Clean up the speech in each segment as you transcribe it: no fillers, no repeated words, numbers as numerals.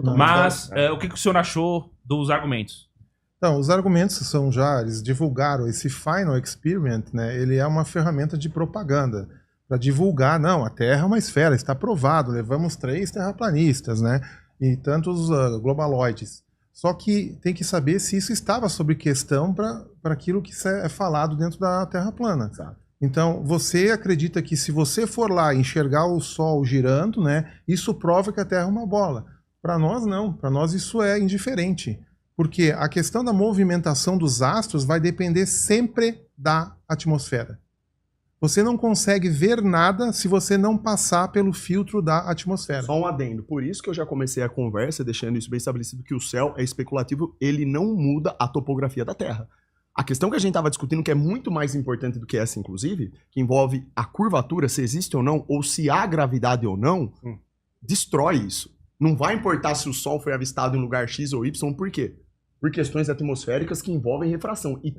Mas o que o senhor achou dos argumentos? Então, os argumentos são eles divulgaram esse Final Experiment, né? Ele é uma ferramenta de propaganda para divulgar, não, a Terra é uma esfera, está provado, levamos 3 terraplanistas, né? E tantos globaloides. Só que tem que saber se isso estava sob questão para aquilo que é falado dentro da Terra plana. Exato. Então, você acredita que se você for lá enxergar o Sol girando, né, isso prova que a Terra é uma bola. Para nós, não. Para nós, isso é indiferente. Porque a questão da movimentação dos astros vai depender sempre da atmosfera. Você não consegue ver nada se você não passar pelo filtro da atmosfera. Só um adendo. Por isso que eu já comecei a conversa deixando isso bem estabelecido que o céu é especulativo, ele não muda a topografia da Terra. A questão que a gente estava discutindo, que é muito mais importante do que essa, inclusive, que envolve a curvatura, se existe ou não, ou se há gravidade ou não, destrói isso. Não vai importar se o Sol foi avistado em lugar X ou Y, por quê? Por questões atmosféricas que envolvem refração. E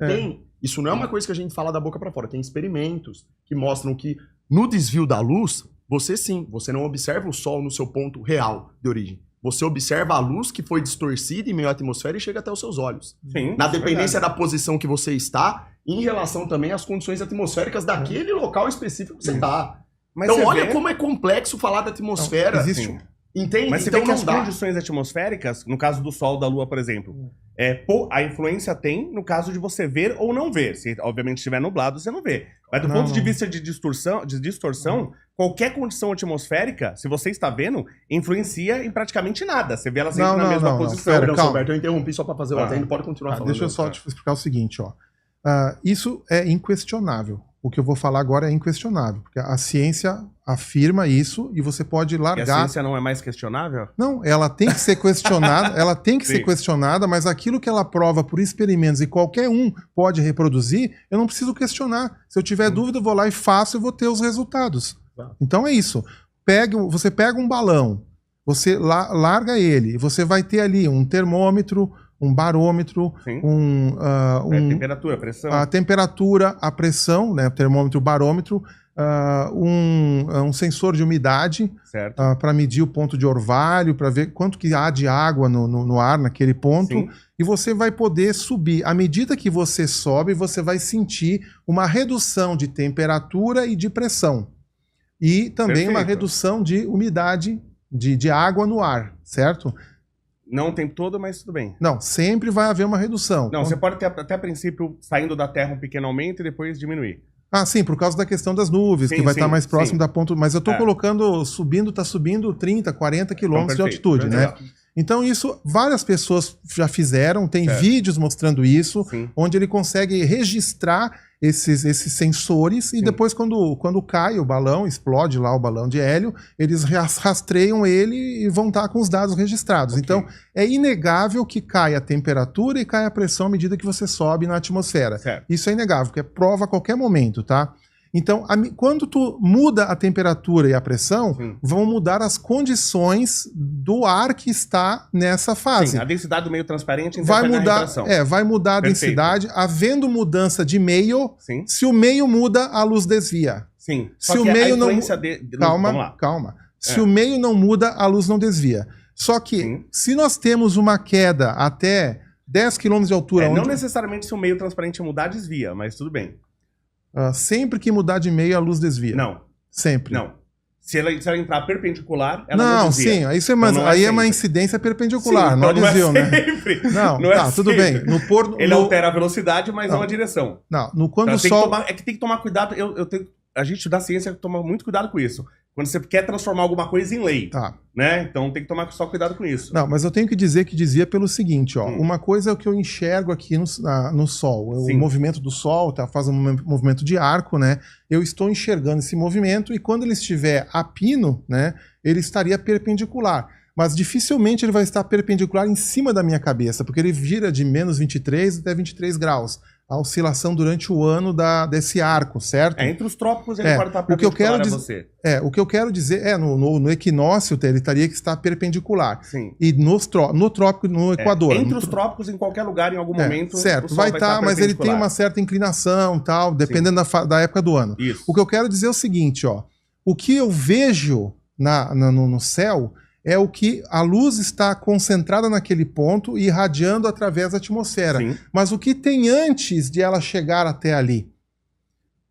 isso não é uma coisa que a gente fala da boca para fora, tem experimentos que mostram que no desvio da luz, você não observa o Sol no seu ponto real de origem. Você observa a luz que foi distorcida em meio à atmosfera e chega até os seus olhos. Sim, na dependência da posição que você está, em relação também às condições atmosféricas daquele local específico que você está. Então olha como é complexo falar da atmosfera. Não, existe. Entende? Mas você então vê que as condições atmosféricas, no caso do Sol, da Lua, por exemplo, a influência tem no caso de você ver ou não ver. Se, obviamente, estiver nublado, você não vê. Mas do ponto de vista de distorção, qualquer condição atmosférica, se você está vendo, influencia em praticamente nada. Você vê ela sempre na mesma posição. Pera, calma. Roberto, eu interrompi só para fazer o atendo, pode continuar falando. Deixa eu só te explicar o seguinte, ó. Isso é inquestionável. O que eu vou falar agora é inquestionável, porque a ciência afirma isso e você pode largar... E a ciência não é mais questionável? Não, ela tem que ser questionada, ela tem que ser questionada, mas aquilo que ela prova por experimentos e qualquer um pode reproduzir, eu não preciso questionar. Se eu tiver dúvida, eu vou lá e faço e vou ter os resultados. Então é isso. Você pega um balão, você larga ele, você vai ter ali um termômetro, um barômetro, temperatura, pressão. A temperatura, a pressão, né, termômetro, barômetro, um sensor de umidade para medir o ponto de orvalho, para ver quanto que há de água no ar naquele ponto. Sim. E você vai poder subir. À medida que você sobe, você vai sentir uma redução de temperatura e de pressão. E também uma redução de umidade, de água no ar, certo? Não o tempo todo, mas tudo bem. Não, sempre vai haver uma redução. Não, você pode ter até a princípio saindo da Terra um pequeno aumento e depois diminuir. Ah, sim, por causa da questão das nuvens, que vai estar mais próximo da ponta. Mas eu estou colocando, está subindo 30, 40 quilômetros de altitude, né? Então isso, várias pessoas já fizeram, tem vídeos mostrando isso, onde ele consegue registrar esses sensores e depois quando cai o balão, explode lá o balão de hélio, eles rastreiam ele e vão estar com os dados registrados. Então é inegável que cai a temperatura e cai a pressão à medida que você sobe na atmosfera. Isso é inegável, porque é prova a qualquer momento, tá? Então, quando tu muda a temperatura e a pressão, vão mudar as condições do ar que está nessa fase. Sim, a densidade do meio transparente vai mudar, vai mudar a densidade, havendo mudança de meio. Se o meio muda, a luz desvia. Sim. Se o meio não calma. Se o meio não muda, a luz não desvia. Só que se nós temos uma queda até 10 km de altura, não necessariamente se o meio transparente mudar, desvia, mas tudo bem. Sempre que mudar de meio, a luz desvia. Não. Sempre. Não. Se ela entrar perpendicular, ela não desvia. Sim, isso é uma incidência perpendicular, não desvio, né? Não, tudo bem. Ele altera a velocidade, mas não a direção. Quando o Sol... É que tem que tomar cuidado, a gente da ciência toma muito cuidado com isso. Quando você quer transformar alguma coisa em lei, né? Então tem que tomar só cuidado com isso. Não, mas eu tenho que dizer que desvia pelo seguinte, ó. Uma coisa é o que eu enxergo aqui no Sol. O movimento do Sol faz um movimento de arco, né? Eu estou enxergando esse movimento e quando ele estiver a pino, né? Ele estaria perpendicular. Mas dificilmente ele vai estar perpendicular em cima da minha cabeça, porque ele gira de menos 23 até 23 graus. A oscilação durante o ano desse arco, certo? Entre os trópicos ele pode estar perpendicular a você. O que eu quero dizer no equinócio ele teria que estar perpendicular. Sim. E no trópico, no Equador. Entre os trópicos, em qualquer lugar, em algum momento, certo, o Sol vai estar, mas ele tem uma certa inclinação, tal, dependendo da época do ano. Isso. O que eu quero dizer é o seguinte, ó. O que eu vejo no céu é o que a luz está concentrada naquele ponto e irradiando através da atmosfera. Sim. Mas o que tem antes de ela chegar até ali?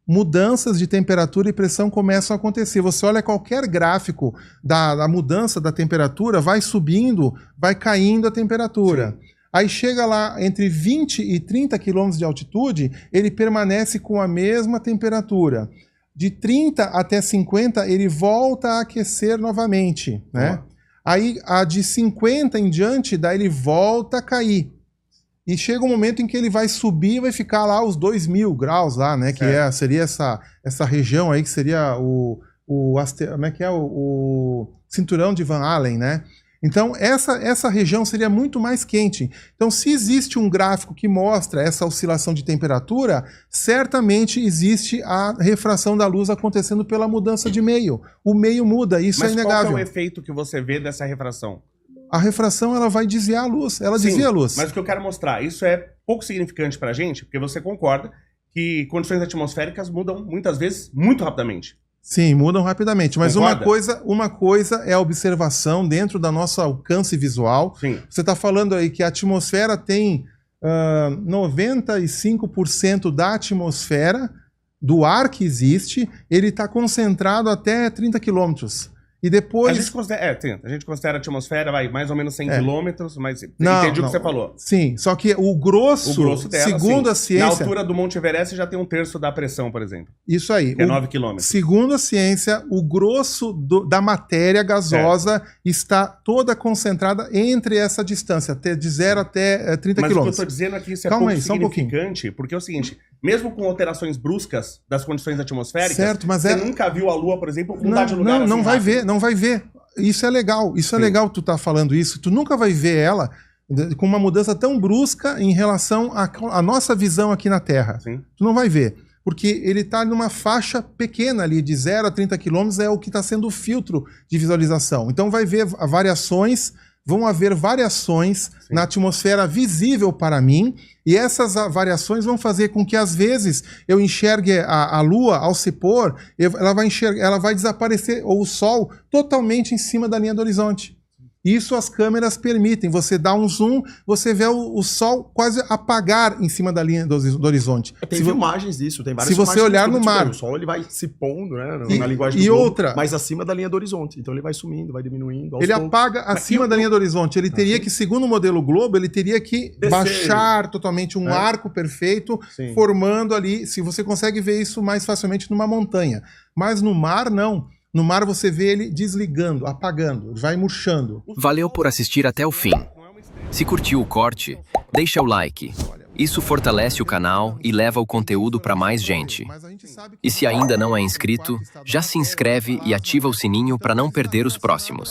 Mudanças de temperatura e pressão começam a acontecer. Você olha qualquer gráfico da mudança da temperatura, vai subindo, vai caindo a temperatura. Sim. Aí chega lá entre 20 e 30 km de altitude, ele permanece com a mesma temperatura. De 30 até 50, ele volta a aquecer novamente, né? Aí, a de 50 em diante, daí ele volta a cair. E chega um momento em que ele vai subir e vai ficar lá os 2.000 graus lá, né? Que seria essa região aí, que seria como é que é? O cinturão de Van Allen, né? Então, essa região seria muito mais quente. Então, se existe um gráfico que mostra essa oscilação de temperatura, certamente existe a refração da luz acontecendo pela mudança de meio. O meio muda, isso é inegável. Mas qual é o efeito que você vê dessa refração? A refração, ela vai desviar a luz. Ela desvia a luz. Mas o que eu quero mostrar, isso é pouco significante pra gente, porque você concorda que condições atmosféricas mudam, muitas vezes, muito rapidamente. Sim, mudam rapidamente. Mas uma coisa é a observação dentro da nosso alcance visual. Sim. Você está falando aí que a atmosfera tem 95% da atmosfera, do ar que existe, ele está concentrado até 30 quilômetros. E depois... A gente considera a atmosfera, mais ou menos 100 quilômetros, mas entendi o que você falou. Sim, só que o grosso dela, segundo a ciência... Na altura do Monte Everest já tem 1/3 da pressão, por exemplo. Isso aí. Que é 9 quilômetros. Segundo a ciência, o grosso da matéria gasosa está toda concentrada entre essa distância, de 0 até 30 quilômetros. Mas o que eu estou dizendo aqui, isso é pouco significante, porque é o seguinte, mesmo com alterações bruscas das condições atmosféricas, você nunca viu a Lua, por exemplo, mudar de lugar assim rápido. Não vai ver. Isso é legal. Isso é legal tu tá falando isso. Tu nunca vai ver ela com uma mudança tão brusca em relação à nossa visão aqui na Terra. Sim. Tu não vai ver. Porque ele está numa faixa pequena ali, de 0 a 30 quilômetros, é o que está sendo o filtro de visualização. Então vai ver variações, vão haver variações na atmosfera visível para mim, e essas variações vão fazer com que, às vezes, eu enxergue a Lua ao se pôr, ela vai desaparecer, ou o Sol, totalmente em cima da linha do horizonte. Isso as câmeras permitem. Você dá um zoom, você vê o Sol quase apagar em cima da linha do horizonte. Tem filmagens disso, tem várias Se você olhar no mar... O Sol ele vai se pondo, né, na linguagem do globo, mas acima da linha do horizonte. Então ele vai sumindo, vai diminuindo. Ele apaga acima da linha do horizonte. Ele teria que, segundo o modelo Globo, ele teria que baixar totalmente um arco perfeito, formando ali... Se você consegue ver isso mais facilmente numa montanha. Mas no mar, não. No mar você vê ele desligando, apagando, vai murchando. Valeu por assistir até o fim. Se curtiu o corte, deixa o like. Isso fortalece o canal e leva o conteúdo para mais gente. E se ainda não é inscrito, já se inscreve e ativa o sininho para não perder os próximos.